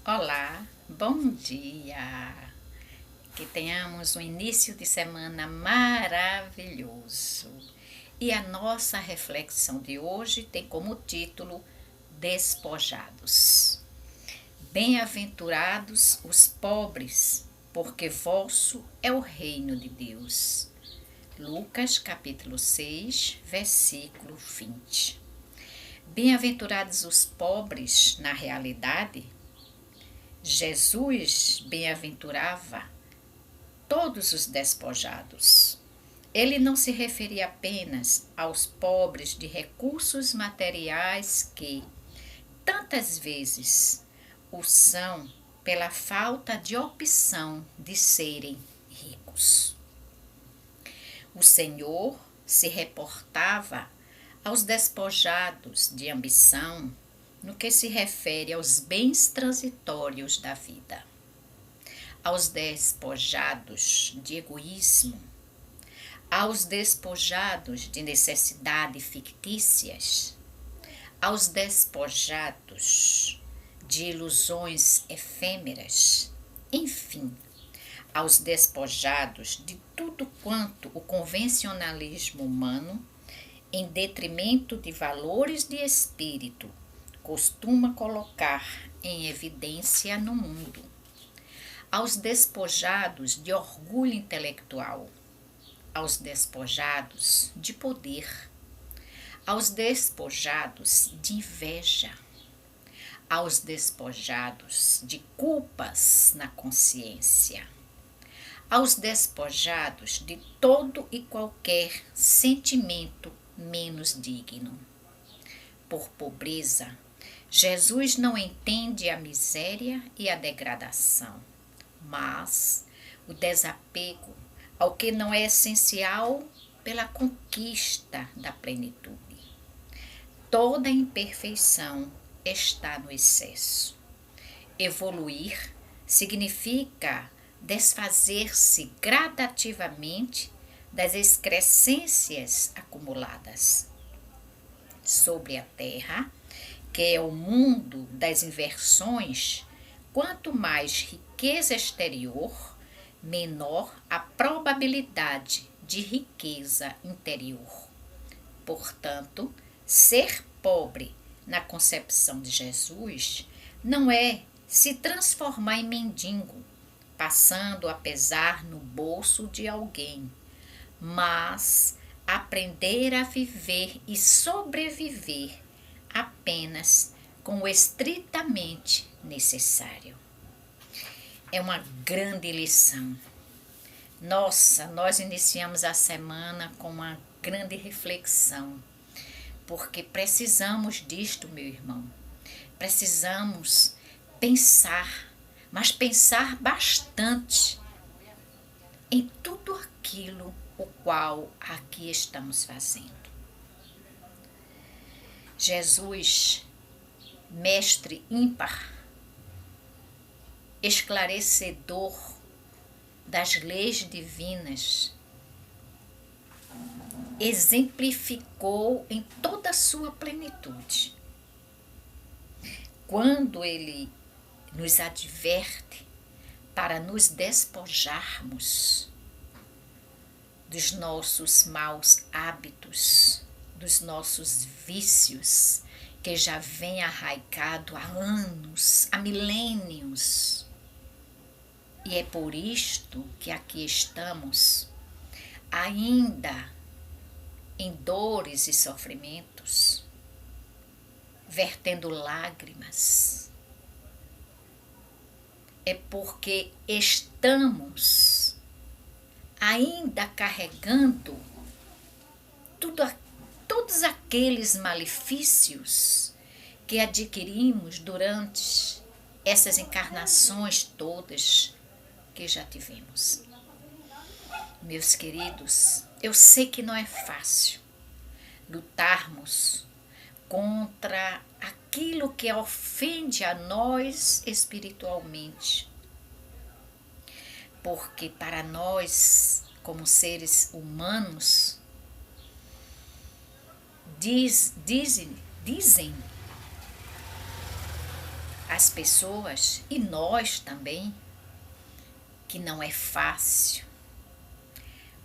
Olá, bom dia! Que tenhamos um início de semana maravilhoso. E a nossa reflexão de hoje tem como título Despojados. Bem-aventurados os pobres, porque vosso é o reino de Deus. Lucas capítulo 6, versículo 20. Bem-aventurados os pobres, na realidade, Jesus bem-aventurava todos os despojados. Ele não se referia apenas aos pobres de recursos materiais que, tantas vezes, o são pela falta de opção de serem ricos. O Senhor se reportava aos despojados de ambição no que se refere aos bens transitórios da vida, aos despojados de egoísmo, aos despojados de necessidades fictícias, aos despojados de ilusões efêmeras, enfim, aos despojados de tudo quanto o convencionalismo humano, em detrimento de valores de espírito, costuma colocar em evidência no mundo, aos despojados de orgulho intelectual, aos despojados de poder, aos despojados de inveja, aos despojados de culpas na consciência, aos despojados de todo e qualquer sentimento menos digno. Por pobreza, Jesus não entende a miséria e a degradação, mas o desapego ao que não é essencial pela conquista da plenitude. Toda imperfeição está no excesso. Evoluir significa desfazer-se gradativamente das excrescências acumuladas. Sobre a terra, que é o mundo das inversões, quanto mais riqueza exterior, menor a probabilidade de riqueza interior. Portanto, ser pobre na concepção de Jesus não é se transformar em mendigo, passando a pesar no bolso de alguém, mas aprender a viver e sobreviver apenas com o estritamente necessário. É uma grande lição. Nós iniciamos a semana com uma grande reflexão, porque precisamos disto, meu irmão. Precisamos pensar, mas pensar bastante em tudo aquilo o qual aqui estamos fazendo. Jesus, mestre ímpar, esclarecedor das leis divinas, exemplificou em toda a sua plenitude. Quando ele nos adverte para nos despojarmos dos nossos maus hábitos, dos nossos vícios, que já vem arraigado há anos, há milênios. E é por isto que aqui estamos, ainda em dores e sofrimentos, vertendo lágrimas. É porque estamos ainda carregando todos aqueles malefícios que adquirimos durante essas encarnações todas que já tivemos. Meus queridos, eu sei que não é fácil lutarmos contra aquilo que ofende a nós espiritualmente, porque para nós, como seres humanos, dizem as pessoas, e nós também, que não é fácil.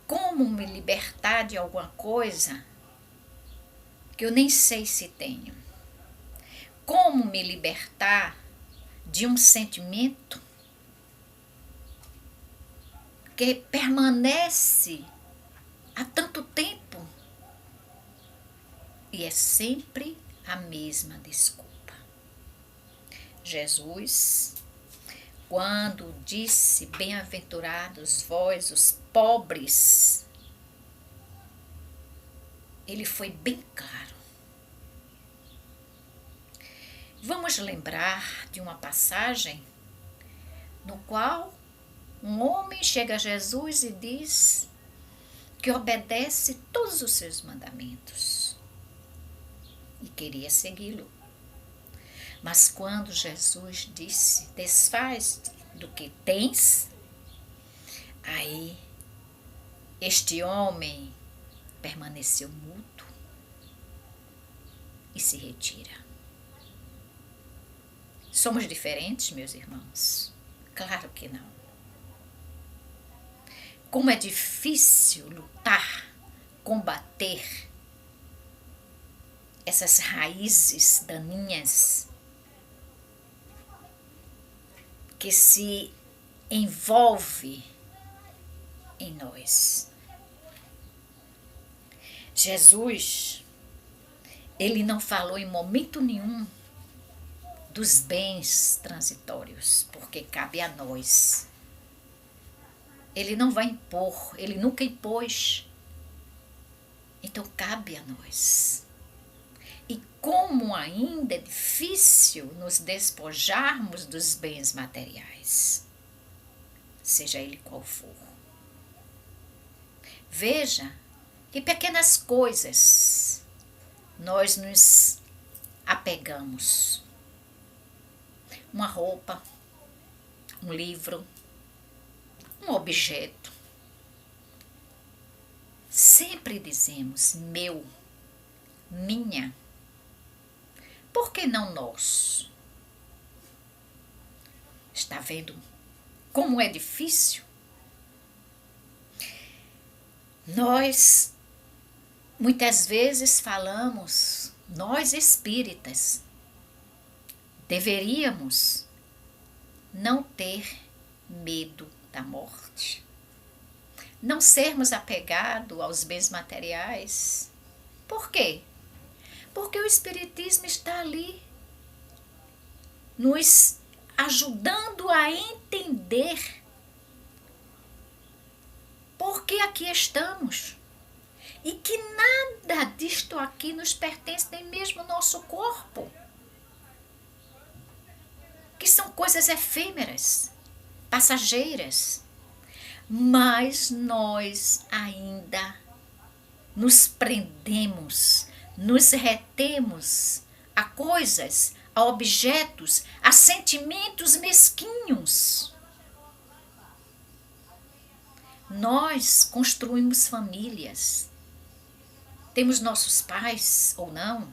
Como me libertar de alguma coisa que eu nem sei se tenho? Como me libertar de um sentimento que permanece há tanto tempo e é sempre a mesma desculpa? Jesus, quando disse: bem-aventurados vós, os pobres, ele foi bem claro. Vamos lembrar de uma passagem no qual um homem chega a Jesus e diz que obedece todos os seus mandamentos e queria segui-lo. Mas quando Jesus disse: desfaz do que tens, aí este homem permaneceu mudo e se retira. Somos diferentes, meus irmãos? Claro que não. Como é difícil lutar, combater essas raízes daninhas que se envolve em nós. Jesus, ele não falou em momento nenhum dos bens transitórios, porque cabe a nós. Ele não vai impor, ele nunca impôs. Então cabe a nós. E como ainda é difícil nos despojarmos dos bens materiais, seja ele qual for. Veja que pequenas coisas nós nos apegamos. Uma roupa, um livro, um objeto. Sempre dizemos meu, minha. Por que não nós? Está vendo como é difícil? Nós muitas vezes falamos, nós espíritas, deveríamos não ter medo da morte, não sermos apegados aos bens materiais. Por quê? Porque o Espiritismo está ali, nos ajudando a entender por que aqui estamos. E que nada disto aqui nos pertence, nem mesmo o nosso corpo. Que são coisas efêmeras, passageiras. Mas nós ainda nos prendemos, nos retemos a coisas, a objetos, a sentimentos mesquinhos. Nós construímos famílias. Temos nossos pais ou não.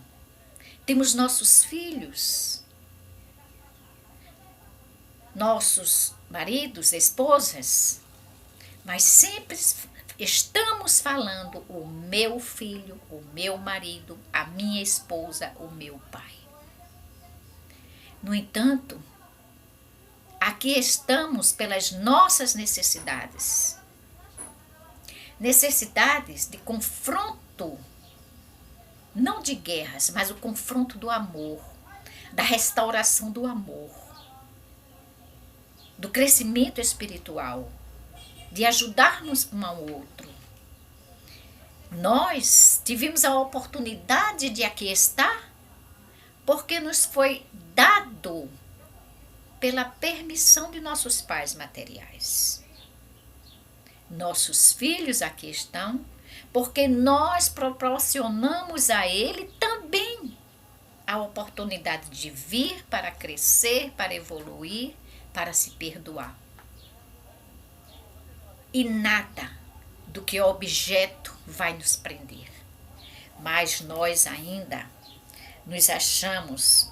Temos nossos filhos. Nossos maridos, esposas. Mas sempre estamos falando o meu filho, o meu marido, a minha esposa, o meu pai. No entanto, aqui estamos pelas nossas necessidades. Necessidades de confronto, não de guerras, mas o confronto do amor, da restauração do amor, do crescimento espiritual, de ajudarmos um ao outro. Nós tivemos a oportunidade de aqui estar porque nos foi dado pela permissão de nossos pais materiais. Nossos filhos aqui estão porque nós proporcionamos a ele também a oportunidade de vir para crescer, para evoluir, para se perdoar. E nada do que objeto vai nos prender. Mas nós ainda nos achamos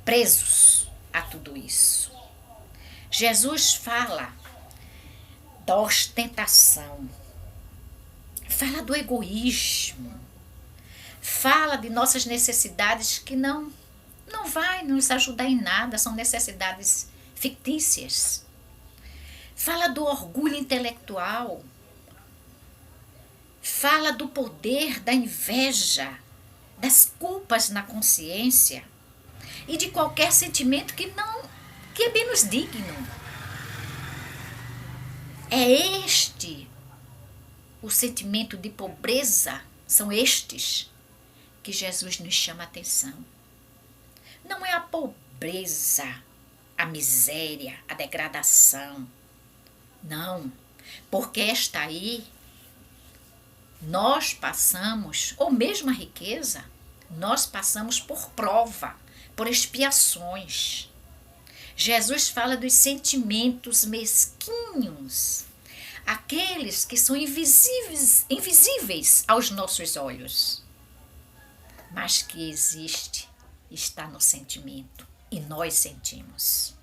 presos a tudo isso. Jesus fala da ostentação, fala do egoísmo, fala de nossas necessidades que não vai nos ajudar em nada, são necessidades fictícias. Fala do orgulho intelectual, fala do poder da inveja, das culpas na consciência e de qualquer sentimento que é menos digno. É este o sentimento de pobreza, são estes que Jesus nos chama a atenção. Não é a pobreza, a miséria, a degradação. Não, porque esta aí nós passamos, ou mesmo a riqueza, nós passamos por prova, por expiações. Jesus fala dos sentimentos mesquinhos, aqueles que são invisíveis aos nossos olhos, mas que existe, está no sentimento, e nós sentimos.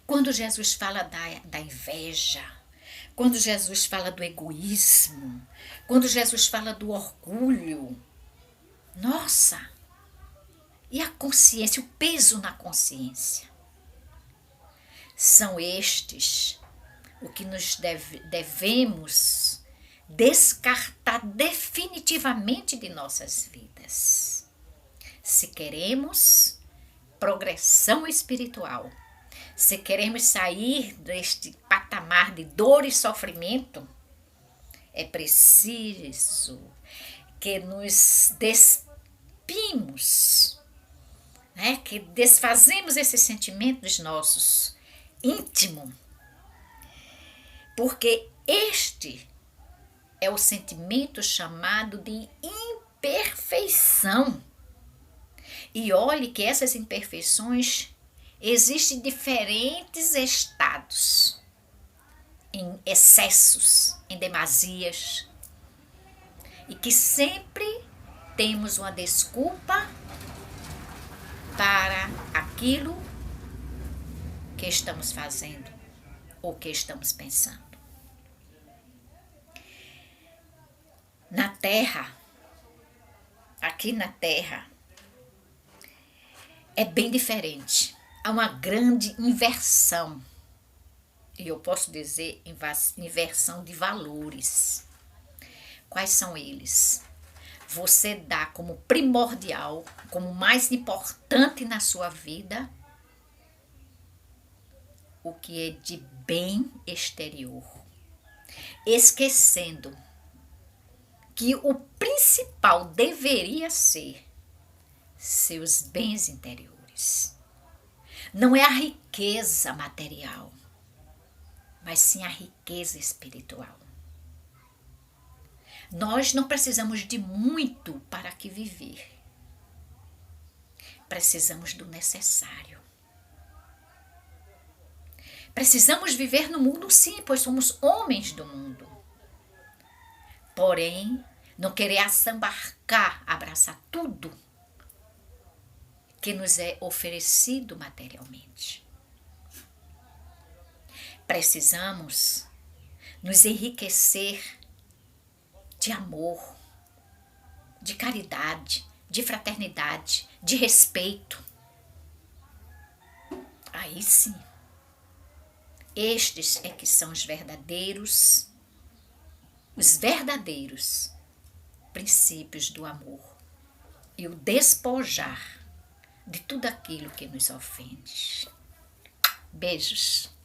Quando Jesus fala da inveja, quando Jesus fala do egoísmo, quando Jesus fala do orgulho, nossa, e a consciência, o peso na consciência. São estes o que nos devemos descartar definitivamente de nossas vidas. Se queremos progressão espiritual, se queremos sair deste patamar de dor e sofrimento, é preciso que nos despimos, né? Que desfazemos esses sentimentos nossos íntimos, porque este é o sentimento chamado de imperfeição. E olhe que essas imperfeições existem em diferentes estados, em excessos, em demasias, e que sempre temos uma desculpa para aquilo que estamos fazendo ou que estamos pensando. Na Terra, aqui na Terra, é bem diferente. Há uma grande inversão, e eu posso dizer inversão de valores. Quais são eles? Você dá como primordial, como mais importante na sua vida, o que é de bem exterior, esquecendo que o principal deveria ser seus bens interiores. Não é a riqueza material, mas sim a riqueza espiritual. Nós não precisamos de muito para que viver. Precisamos do necessário. Precisamos viver no mundo, sim, pois somos homens do mundo. Porém, não querer assambarcar, abraçar tudo que nos é oferecido materialmente. Precisamos nos enriquecer de amor, de caridade, de fraternidade, de respeito. Aí sim, estes é que são os verdadeiros princípios do amor e o despojar de tudo aquilo que nos ofende. Beijos.